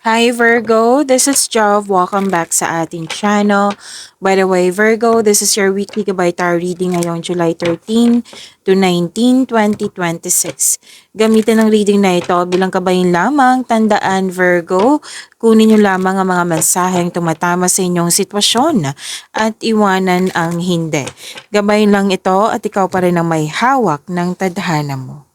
Hi Virgo, this is Jov. Welcome back sa ating channel. By the way, Virgo, this is your weekly Gabay Tarot reading ngayong July 13 to 19, 2026. Gamitin ng reading na ito bilang kabayin lamang. Tandaan Virgo, kunin niyo lamang ang mga mensaheng tumatama sa inyong sitwasyon at iwanan ang hindi. Gabayin lang ito at ikaw pa rin ang may hawak ng tadhana mo.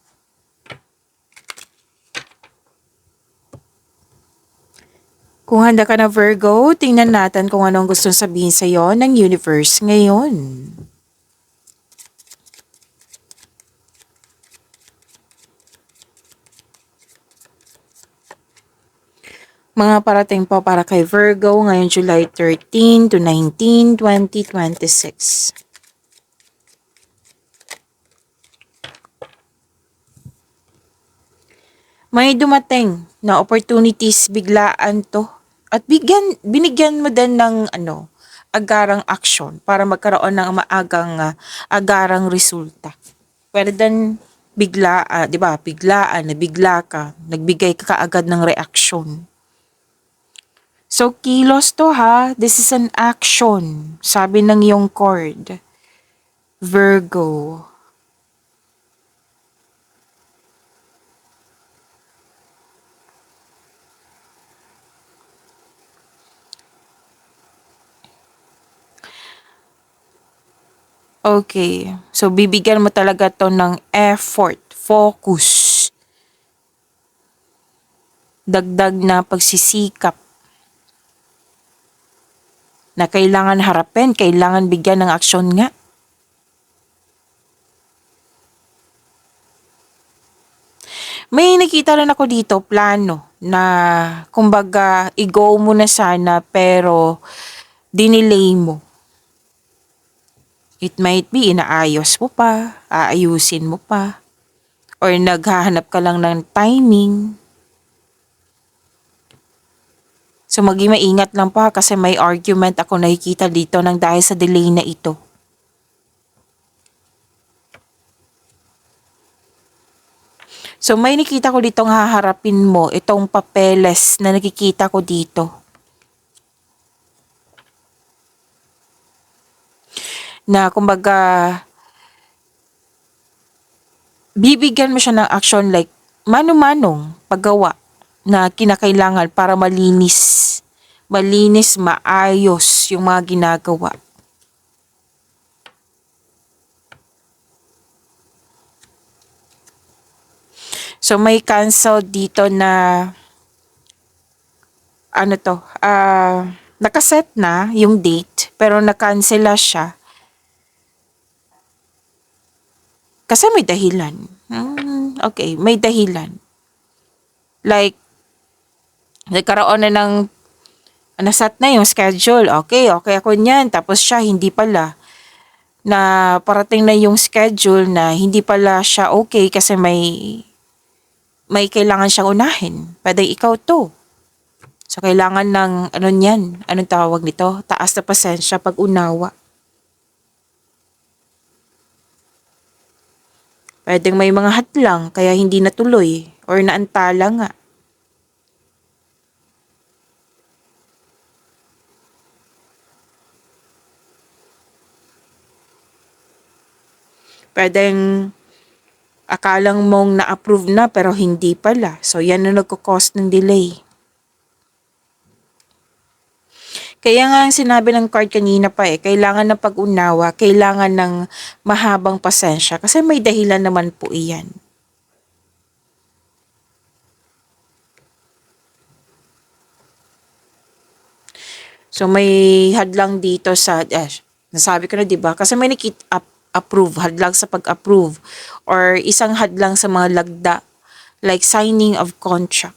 Kung handa ka na Virgo, tingnan natin kung anong gusto sabihin sa iyo ng universe ngayon. Mga parating po para kay Virgo ngayong July 13 to 19, 2026. May dumating na opportunities biglaan to at binigyan mo din ng agarang aksyon para magkaroon ng agarang resulta. Pwede din bigla, 'di ba? Biglaan, nabigla ka, nagbigay ka kaagad ng reaksyon. So kilos to ha, this is an action, sabi ng iyong cord. Virgo. Okay. So, bibigyan mo talaga to ng effort, focus, dagdag na pagsisikap na kailangan harapin, kailangan bigyan ng aksyon nga. May nakita rin ako dito, plano, na kumbaga i-go mo na sana pero dinelay mo. It might be inaayos mo pa, aayusin mo pa, or naghahanap ka lang ng timing. So maging maingat lang pa kasi may argument ako nakikita dito ng dahil sa delay na ito. So may nakita ko ditong haharapin mo itong papeles na nakikita ko dito. Na kumbaga bibigyan mo siya ng action like mano-manong paggawa na kinakailangan para malinis, maayos yung mga ginagawa. So may cancel dito na nakaset na yung date pero na-cancela siya kasi may dahilan. Okay, may dahilan. Like, nagkaroon na ng nasat na yung schedule. Okay ako niyan. Tapos siya, hindi pala. Na parating na yung schedule na hindi pala siya okay kasi may kailangan siyang unahin. Pwede ikaw to. So, kailangan ng niyan? Anong tawag nito? Taas na pasensya pag unawa. Pwedeng may mga hadlang kaya hindi natuloy or naantala nga. Pwedeng akalang mong na-approve na pero hindi pala. So, yan na nagko-cause ng delay. Kaya nga ang sinabi ng card kanina pa kailangan ng pag-unawa, kailangan ng mahabang pasensya kasi may dahilan naman po iyan. So may hadlang dito sa, nasabi ko na 'di ba? Kasi may approve, hadlang sa pag-approve or isang hadlang sa mga lagda like signing of contract.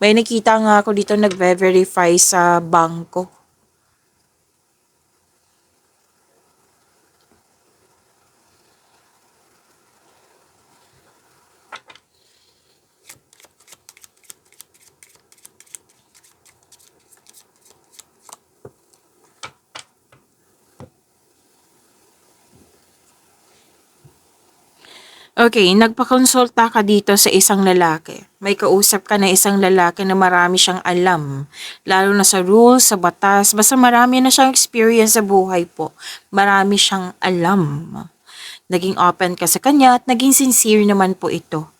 May nakita nga ako dito nagve-verify sa bangko. Okay, nagpakonsulta ka dito sa isang lalaki. May kausap ka na isang lalaki na marami siyang alam. Lalo na sa rules, sa batas. Basta marami na siyang experience sa buhay po. Marami siyang alam. Naging open ka sa kanya at naging sincere naman po ito.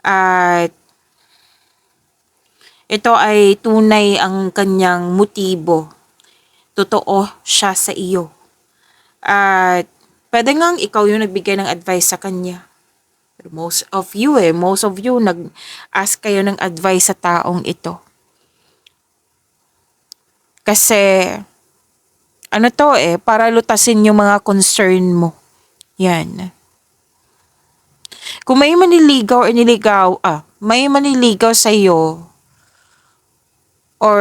At ito ay tunay ang kanyang motibo. Totoo siya sa iyo. At pwede ngang ikaw yung nagbigay ng advice sa kanya. Pero most of you nag-ask kayo ng advice sa taong ito. Kasi, ano to para lutasin yung mga concern mo. Yan. Kung may may maniligaw sa iyo or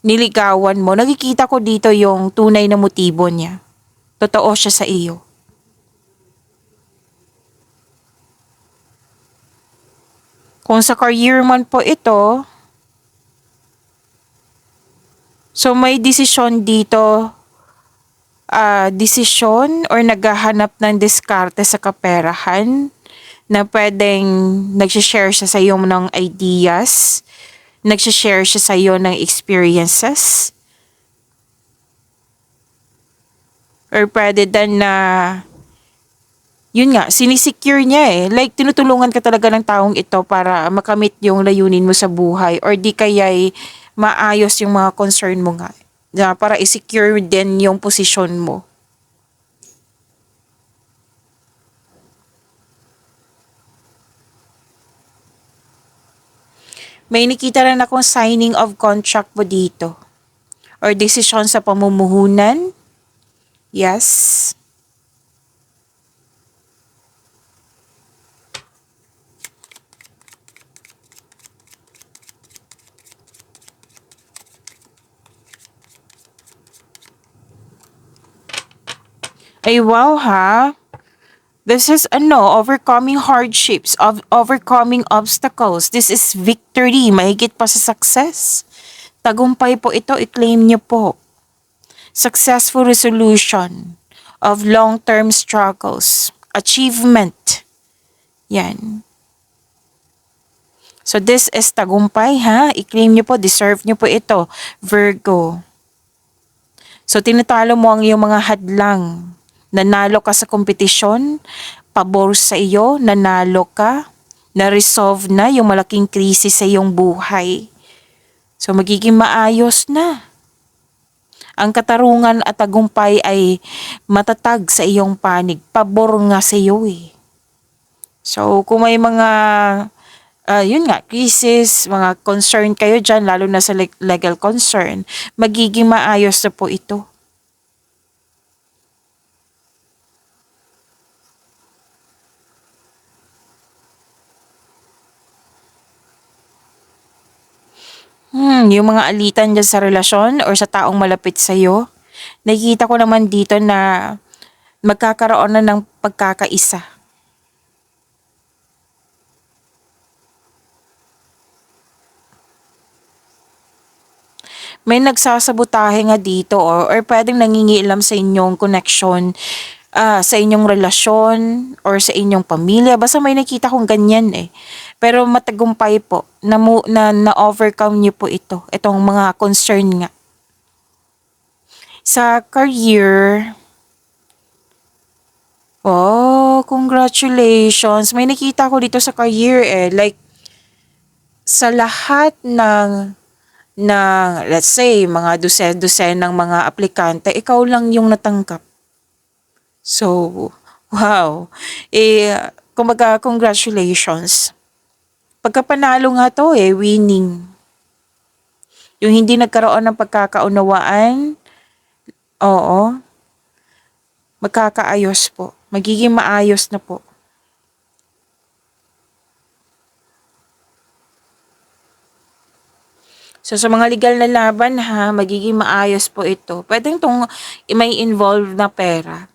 niligawan mo, nakikita ko dito yung tunay na motibo niya. Totoo siya sa iyo. Kung sa career man po ito, so may desisyon dito, desisyon or naghahanap ng diskarte sa kaperahan na pwedeng nagsishare siya sa iyo ng ideas, nagsishare siya sa iyo ng experiences, or pwede din na yun nga, sinisecure niya Like, tinutulungan ka talaga ng taong ito para makamit yung layunin mo sa buhay or di kaya'y maayos yung mga concern mo nga. Para i-secure din yung posisyon mo. May nakita rin akong signing of contract mo dito. Or desisyon sa pamumuhunan. Yes. Ay wow ha. This is overcoming hardships, of overcoming obstacles. This is victory, mahigit pa sa success. Tagumpay po ito, i-claim niyo po. Successful resolution of long-term struggles. Achievement. Yan. So this is tagumpay ha. I-claim niyo po, deserve niyo po ito. Virgo. So tinatalo mo ang iyong mga hadlang. Nanalo ka sa kompetisyon, pabor sa iyo, nanalo ka, na-resolve na yung malaking krisis sa iyong buhay. So magiging maayos na. Ang katarungan at tagumpay ay matatag sa iyong panig. Pabor nga sa iyo So kung may mga yun nga, crisis, mga concern kayo dyan, lalo na sa legal concern, magiging maayos na po ito. Yung mga alitan dyan sa relasyon or sa taong malapit sa'yo, nakikita ko naman dito na magkakaroon na ng pagkakaisa. May nagsasabotahe nga dito or pwedeng nangingialam sa inyong connection, sa inyong relasyon or sa inyong pamilya. Basta may nakita kong ganyan Pero matagumpay po na overcome niyo po ito. Itong mga concern nga. Sa career, oh, congratulations. May nakita ko dito sa career Like, sa lahat ng let's say, mga dusen-dusen ng mga aplikante, ikaw lang yung natanggap. So, wow. Kumbaga, congratulations. Pagkapanalo nga to winning. Yung hindi nagkaroon ng pagkakaunawaan, oo, magkakaayos po. Magiging maayos na po. So, sa mga legal na laban magiging maayos po ito. Pwedeng itong may involved na pera.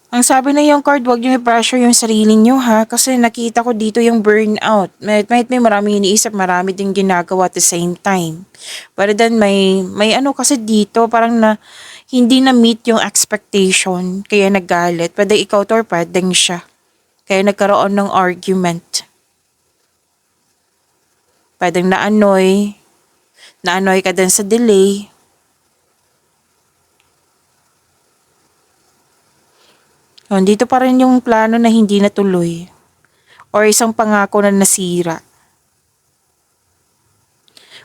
Ang sabi na yung card, wag niyo i-pressure yung sarili niyo ha. Kasi nakita ko dito yung burnout. May marami iniisip, marami din ginagawa at the same time. Pero then may ano kasi dito, parang na hindi na meet yung expectation. Kaya nagalit. Pwede ikaw to or pwedeng siya. Kaya nagkaroon ng argument. Pwedeng na-annoy ka din sa delay. Dito pa rin yung plano na hindi natuloy. Or isang pangako na nasira.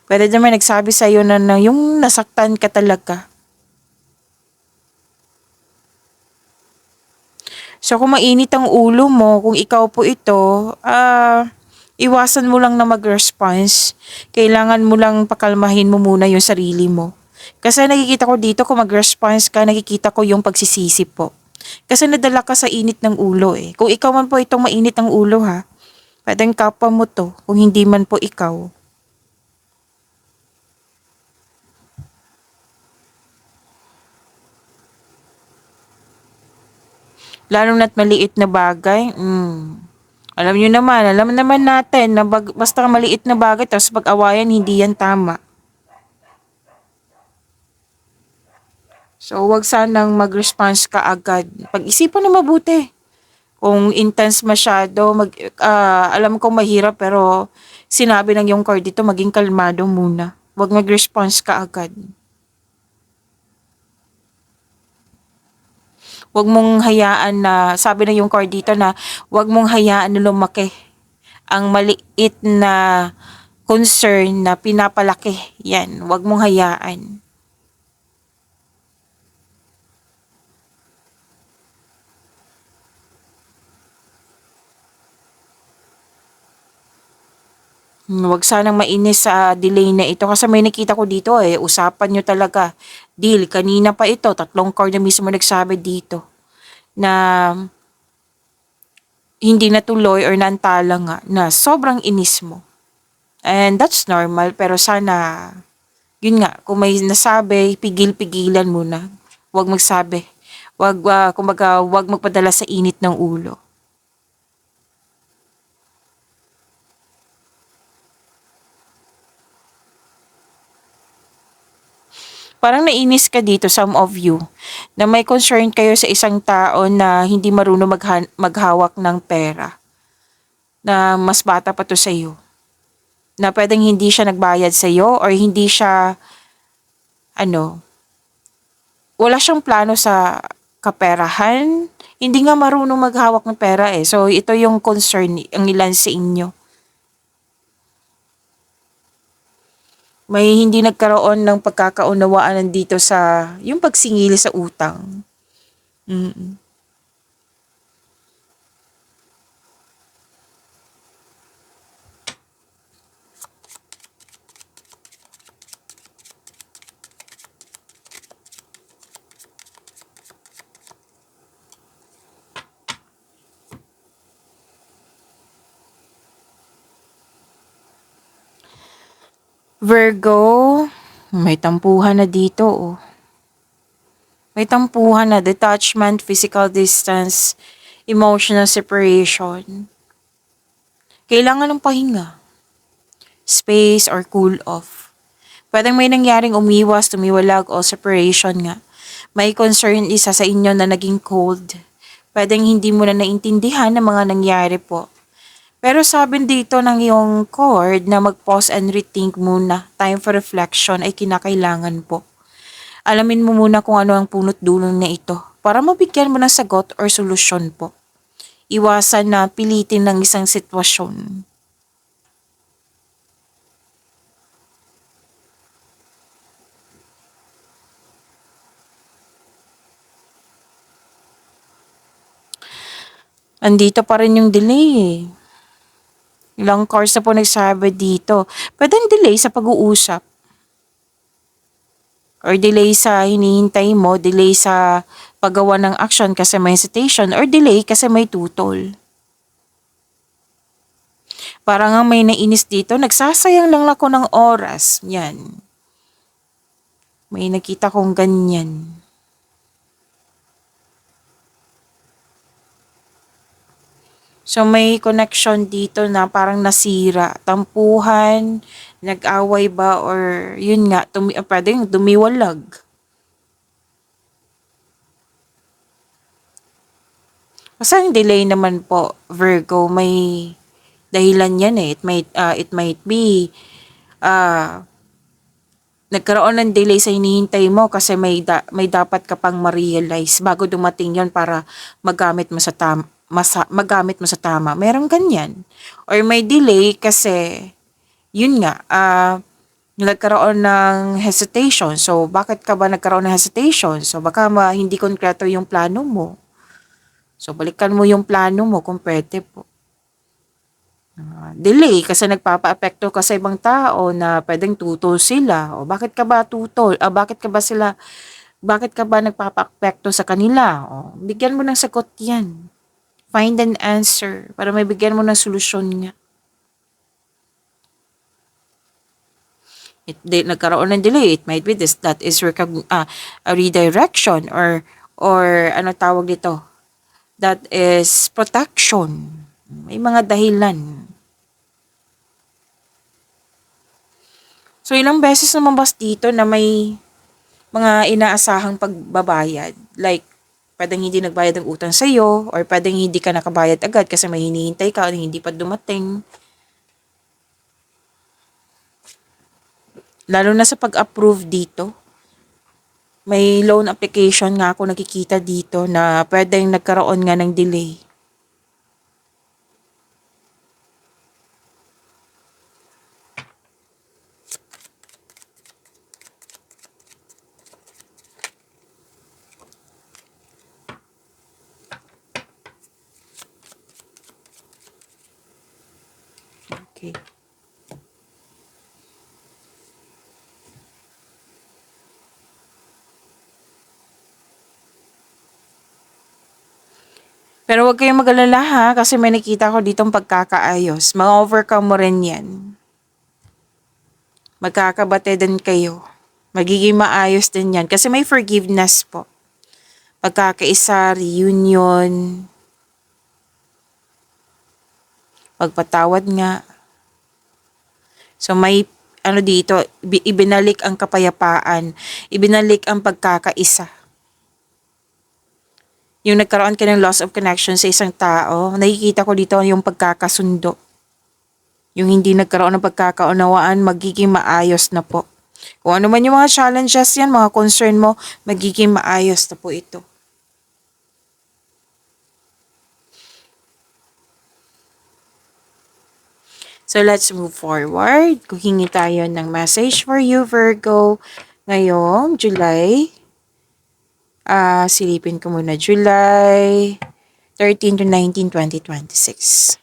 Pwede naman nagsabi sa'yo na yung nasaktan ka talaga. So kung mainit ang ulo mo, kung ikaw po ito, iwasan mo lang na mag-response. Kailangan mo lang pakalmahin mo muna yung sarili mo. Kasi nakikita ko dito kung mag-response ka, nakikita ko yung pagsisisi po. Kasi nadala ka sa init ng ulo eh. Kung ikaw man po itong mainit ang ulo ha, pwedeng kapwa mo to, kung hindi man po ikaw. Lalo na't maliit na bagay, alam naman natin na basta maliit na bagay tapos pag-awayan, hindi yan tama. So, wag sanang mag-response ka agad. Pag-isipan na mabuti. Kung intense masyado, alam kong mahirap pero sinabi ng yung card dito, maging kalmado muna. Wag mag-response ka agad. Wag mong hayaan na, sabi ng yung card dito na, wag mong hayaan na lumaki ang maliit na concern na pinapalaki. Yan, wag mong hayaan. Wag sanang mainis sa delay na ito kasi may nakita ko dito eh, usapan nyo talaga. Deal, kanina pa ito, tatlong card na mismo nagsabi dito na hindi natuloy or nantala nga na sobrang inis mo. And that's normal pero sana, yun nga, kung may nasabi, pigil-pigilan muna. Wag magsabi. Kumbaga, wag magpadala sa init ng ulo. Parang nainis ka dito, some of you, na may concern kayo sa isang tao na hindi marunong maghawak ng pera, na mas bata pa to sa iyo, na pwedeng hindi siya nagbayad sa iyo or hindi siya, ano, wala siyang plano sa kaperahan, hindi nga marunong maghawak ng pera eh. So, ito yung concern ang ilan sa inyo. May hindi nagkaroon ng pagkakaunawaan nandito sa yung pagsingil sa utang. Mm. Virgo, may tampuhan na dito oh. May tampuhan na, detachment, physical distance, emotional separation. Kailangan ng pahinga, space or cool off. Pwedeng may nangyaring umiwas, tumiwalag o separation nga. May concern isa sa inyo na naging cold. Pwedeng hindi mo na naintindihan ang mga nangyari po. Pero sabi dito ng iyong cord na mag-pause and rethink muna. Time for reflection ay kinakailangan po. Alamin mo muna kung ano ang punot dulo na ito para mabigyan mo ng sagot or solusyon po. Iwasan na pilitin ng isang sitwasyon. Andito pa rin yung delay eh. Ilang cards na po nagsabi dito. Pwedeng delay sa pag-uusap. Or delay sa hinihintay mo, delay sa paggawa ng action kasi may hesitation, or delay kasi may tutol. Parang nga may nainis dito, nagsasayang lang ako ng oras. Yan. May nakita kong ganyan. So may connection dito na parang nasira, tampuhan, nag-away ba or yun nga, pwedeng dumiwalag. Basta yung delay naman po, Virgo, may dahilan yan eh. It might be uh, nagkaroon ng delay sa hinihintay mo kasi may dapat ka pang ma-realize bago dumating yon para magamit mo sa tama. Merong ganyan. Or may delay kasi yun nga, nagkaroon ng hesitation. So, bakit ka ba nagkaroon ng hesitation? So, baka hindi konkreto yung plano mo. So, balikan mo yung plano mo kung pwede po. Delay kasi nagpapaapekto ka sa ibang tao na pwedeng tutol sila. O bakit ka ba tutol? Bakit ka ba nagpapaapekto sa kanila? O, bigyan mo ng sagot yan. Find an answer para may bigyan mo ng solusyon nga. Nagkaroon ng delay, it might be that is a redirection or ano tawag dito? That is protection. May mga dahilan. So, ilang beses lumabas dito na may mga inaasahang pagbabayad. Like, pwedeng hindi nagbayad ng utang sa'yo or pwedeng hindi ka nakabayad agad kasi may hinihintay ka o hindi pa dumating. Lalo na sa pag-approve dito. May loan application nga ako nakikita dito na pwedeng nagkaroon nga ng delay. Okay. Pero huwag kayong mag-alala ha, kasi may nakita ko ditong pagkakaayos. Ma-overcome mo rin yan. Magkakabate din kayo. Magiging maayos din yan. Kasi may forgiveness po. Pagkakaisa, reunion, pagpatawad nga. So may dito, ibinalik ang kapayapaan, ibinalik ang pagkakaisa. Yung nagkaroon ka ng loss of connection sa isang tao, nakikita ko dito yung pagkakasundo. Yung hindi nagkaroon ng pagkakaunawaan, magiging maayos na po. Kung ano man yung mga challenges yan, mga concern mo, magiging maayos na po ito. So let's move forward. Kuhingi tayo ng message for you, Virgo. Ngayong July. Silipin ko muna. July 13 to 19, 2026.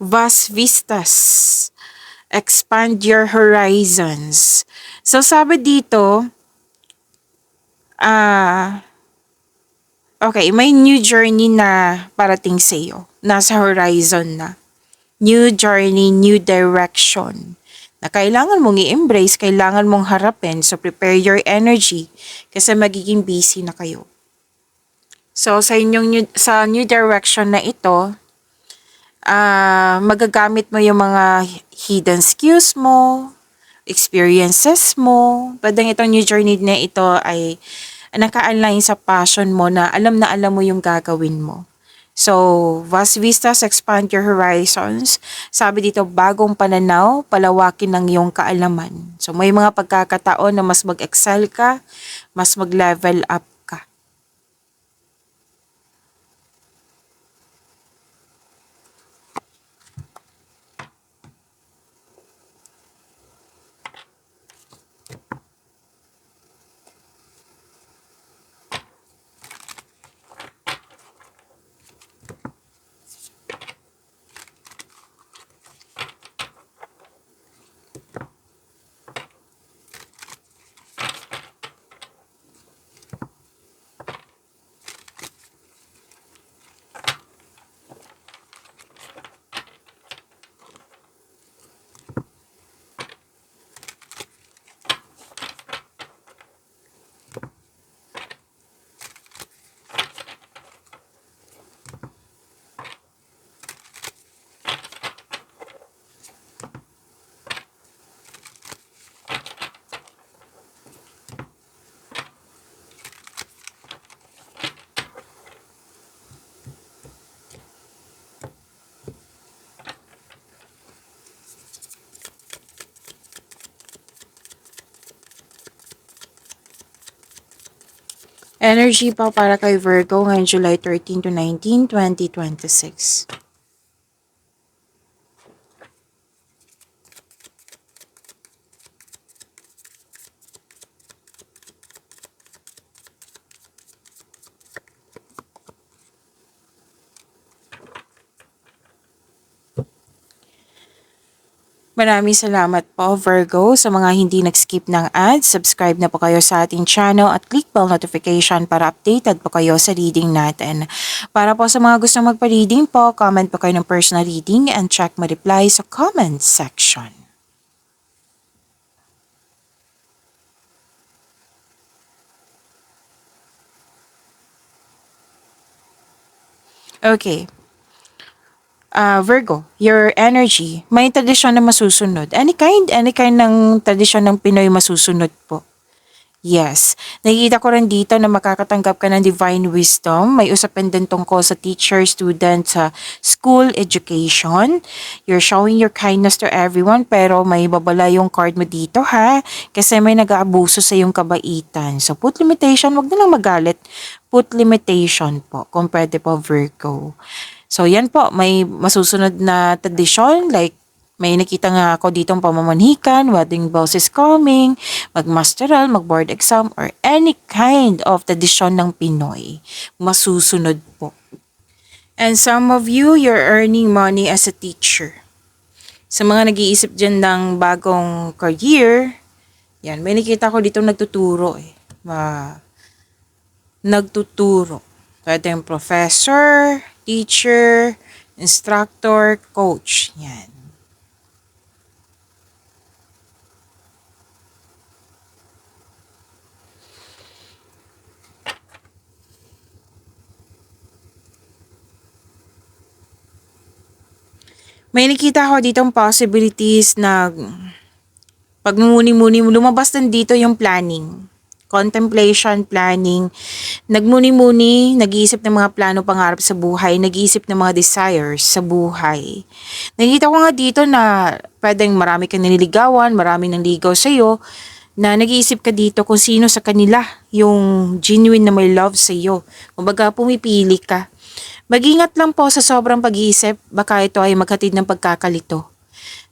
Vast vistas. Expand your horizons. So, sabi dito, okay, may new journey na parating sa iyo. Nasa horizon na. New journey, new direction. Na kailangan mong i-embrace, kailangan mong harapin. So, prepare your energy kasi magiging busy na kayo. So, sa new direction na ito, magagamit mo yung mga hidden skills mo, experiences mo. Pwedeng itong new journey na ito ay naka-align sa passion mo na alam mo yung gagawin mo. So, vast vistas, expand your horizons. Sabi dito, bagong pananaw, palawakin ng iyong kaalaman. So, may mga pagkakataon na mas mag-excel ka, mas mag-level up ka. Energy pa para kay Virgo ngayong July 13 to 19, 2026. Maraming salamat po Virgo sa mga hindi nag-skip ng ads. Subscribe na po kayo sa ating channel at click bell notification para updated po kayo sa reading natin. Para po sa mga gustong magpa-reading po, comment po kayo ng personal reading and check my reply sa comment section. Okay. Virgo, your energy, may tradisyon na masusunod. Any kind ng tradisyon ng Pinoy masusunod po. Yes. Nakikita ko rin dito na makakatanggap ka ng divine wisdom. May usapin din tungkol sa teacher, student, sa school, education. You're showing your kindness to everyone pero may babala yung card mo dito ha. Kasi may nag-aabuso sa iyong kabaitan. So put limitation, wag na lang magalit. Put limitation po kung pwede po Virgo. So yan po, may masusunod na tradisyon like may nakita nga ako ditong pamamanhikan, wedding bells is coming, magmasteral, mag-board exam, or any kind of tradisyon ng Pinoy. Masusunod po. And some of you, you're earning money as a teacher. Sa mga nag-iisip dyan ng bagong career, yan, may nakita ko ditong nagtuturo eh. Nagtuturo. Pwede yung professor, teacher, instructor, coach. Yan. May nakita ko ditong possibilities na pagmumuni-muni, lumabas din dito yung planning. Contemplation, planning. Nagmuni-muni, nag-iisip ng mga plano pangarap sa buhay, nag-iisip ng mga desires sa buhay. Nakita ko nga dito na pwedeng marami kang nililigawan, marami nang ligaw sa'yo, na nag-iisip ka dito kung sino sa kanila yung genuine na may love sa'yo. Kumbaga pumipili ka. Mag-ingat lang po sa sobrang pag-iisip, baka ito ay maghatid ng pagkakalito.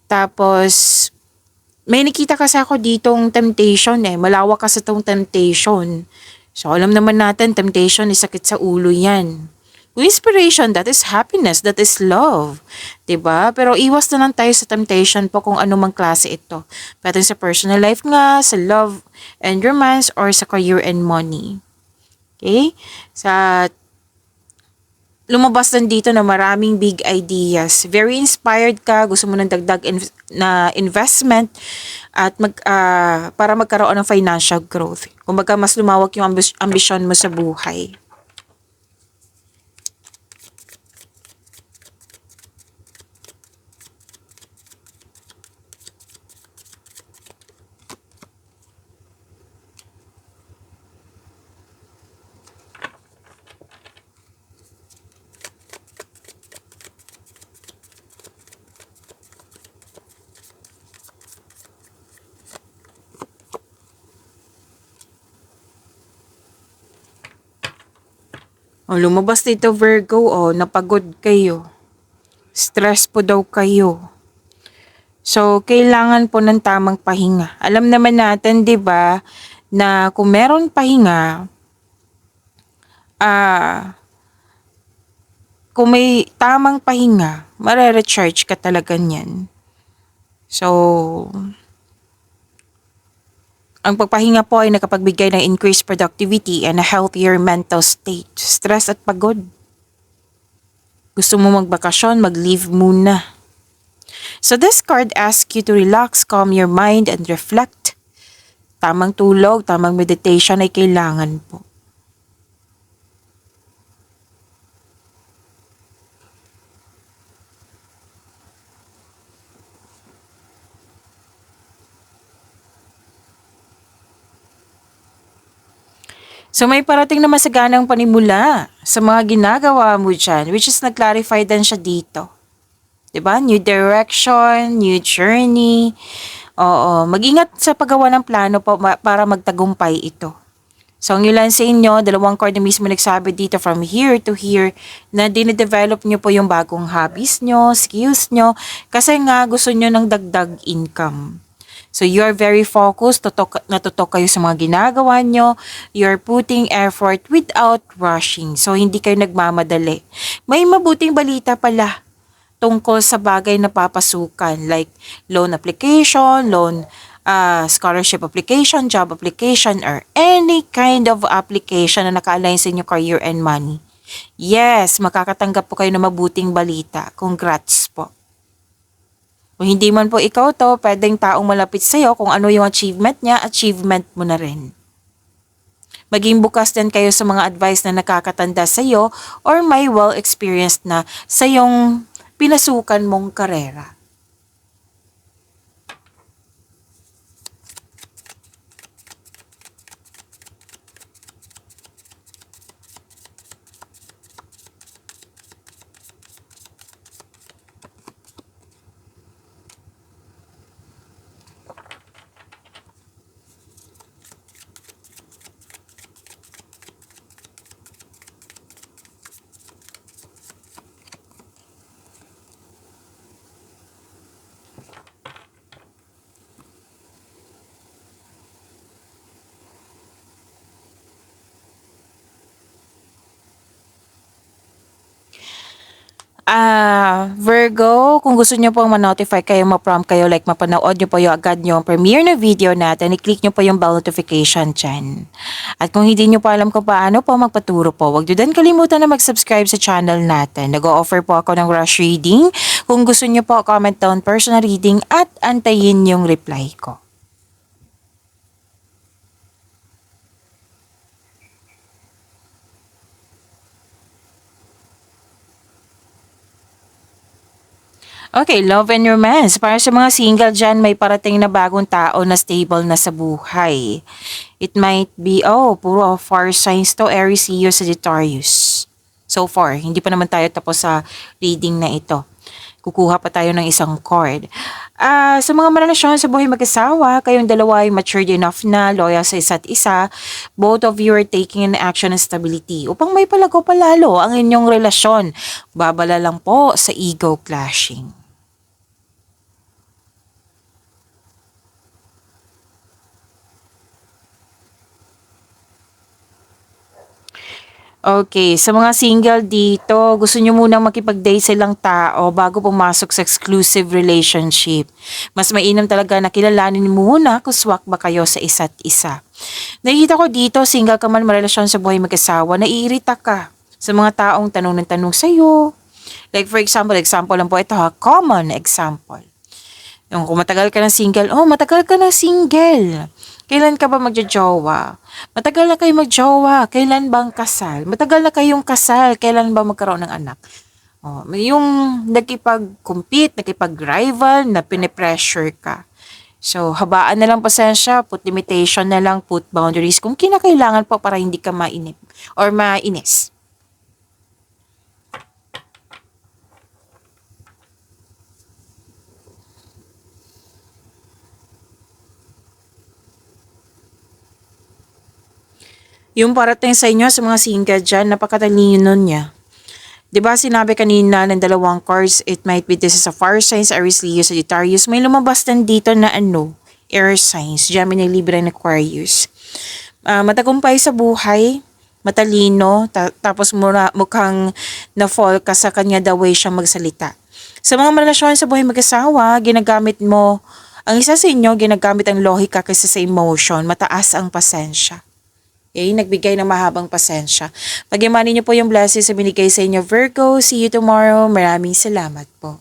Tapos, may nakita kasi ako ditong temptation eh. Malawak kasi itong temptation. So, alam naman natin, temptation is sakit sa ulo yan. Kung inspiration, that is happiness, that is love. 'Di ba? Pero iwas na lang tayo sa temptation po kung anumang klase ito. Pwede sa personal life nga, sa love and romance, or sa career and money. Okay? Lumabas din dito na maraming big ideas. Very inspired ka, gusto mo ng dagdag na investment at para magkaroon ng financial growth. Kumbaga mas lumawak yung ambisyon mo sa buhay. Lumabas dito Virgo, napagod kayo. Stress po daw kayo. So, kailangan po ng tamang pahinga. Alam naman natin, 'di ba, na kung meron pahinga, kung may tamang pahinga, mare-recharge ka talaga niyan. So, ang pagpahinga po ay nakapagbigay ng increased productivity and a healthier mental state. Stress at pagod. Gusto mo magbakasyon, mag-leave muna. So this card asks you to relax, calm your mind, and reflect. Tamang tulog, tamang meditation ay kailangan po. So may parating na masaganang panimula sa mga ginagawa mo dyan, which is nag-clarify din siya dito. 'Di ba? New direction, new journey. Oo, mag-ingat sa paggawa ng plano para magtagumpay ito. So, ang ilan sa inyo, dalawang card na mismo nagsabi dito from here to here na dinidevelop nyo po yung bagong hobbies nyo, skills nyo, kasi nga gusto nyo ng dagdag income. So, you're very focused, natutok kayo sa mga ginagawa nyo, you're putting effort without rushing. So, hindi kayo nagmamadali. May mabuting balita pala tungkol sa bagay na papasukan like loan application, scholarship application, job application, or any kind of application na naka-align sa inyo career and money. Yes, makakatanggap po kayo ng mabuting balita. Congrats po. Kung hindi man po ikaw to, pwedeng taong malapit sa'yo kung ano yung achievement niya, achievement mo na rin. Maging bukas din kayo sa mga advice na nakakatanda sa'yo or may well-experienced na sa yung pinasukan mong karera. Virgo, kung gusto nyo pong ma-notify kayo, ma-prompt kayo, like mapanood nyo po yung agad yung premiere na video natin, i-click nyo po yung bell notification dyan. At kung hindi nyo pa alam kung paano po magpaturo po, huwag nyo din kalimutan na mag-subscribe sa channel natin. Nag-o-offer po ako ng rush reading. Kung gusto nyo po, comment down personal reading at antayin yung reply ko. Okay, love and romance. Para sa mga single dyan, may parating na bagong tao na stable na sa buhay. It might be, puro fire signs to, Aries, Leo, Sagittarius. So far, hindi pa naman tayo tapos sa reading na ito. Kukuha pa tayo ng isang card. Sa mga marelasyon sa buhay mag-asawa, kayong dalawa ay matured enough na, loyal sa isa't isa. Both of you are taking an action and stability upang may palago palalo ang inyong relasyon. Babala lang po sa ego clashing. Okay, sa mga single dito, gusto nyo munang makipag-date sa ilang tao bago pumasok sa exclusive relationship. Mas mainam talaga na kilalanin muna kung swak ba kayo sa isa't isa. Nakikita ko dito, single ka man marelasyon sa buhay mag-asawa, naiirita ka sa mga taong tanong ng tanong sa'yo. Like for example lang po ito common example. Yung kung matagal ka na single, matagal ka na single. Kailan ka ba magjojowa? Matagal na kayo magjowa. Kailan bang kasal? Matagal na kayong kasal. Kailan ba magkaroon ng anak? Yung nakipag-compete, nakipag-rival, na pinipressure ka. So, habaan na lang pasensya, put limitation na lang, put boundaries kung kinakailangan po para hindi ka mainip or mainis. Yung parating sa inyo sa mga single dyan, napakatalino niya. 'Di ba sinabi kanina ng dalawang cards, it might be this is a fire signs, Aries, Leo, Sagittarius. May lumabas din dito na air signs, Gemini, Libra, and Aquarius. Matagumpay sa buhay, matalino, tapos mukhang na-fall ka sa kanya the way siya magsalita. Sa mga relasyon sa buhay mag-asawa, ginagamit mo, ang isa sa inyo, ginagamit ang lohika kaysa sa emotion, mataas ang pasensya. Okay, nagbigay ng mahabang pasensya. Pag-imanin niyo po yung blessings na binigay sa inyo, Virgo. See you tomorrow. Maraming salamat po.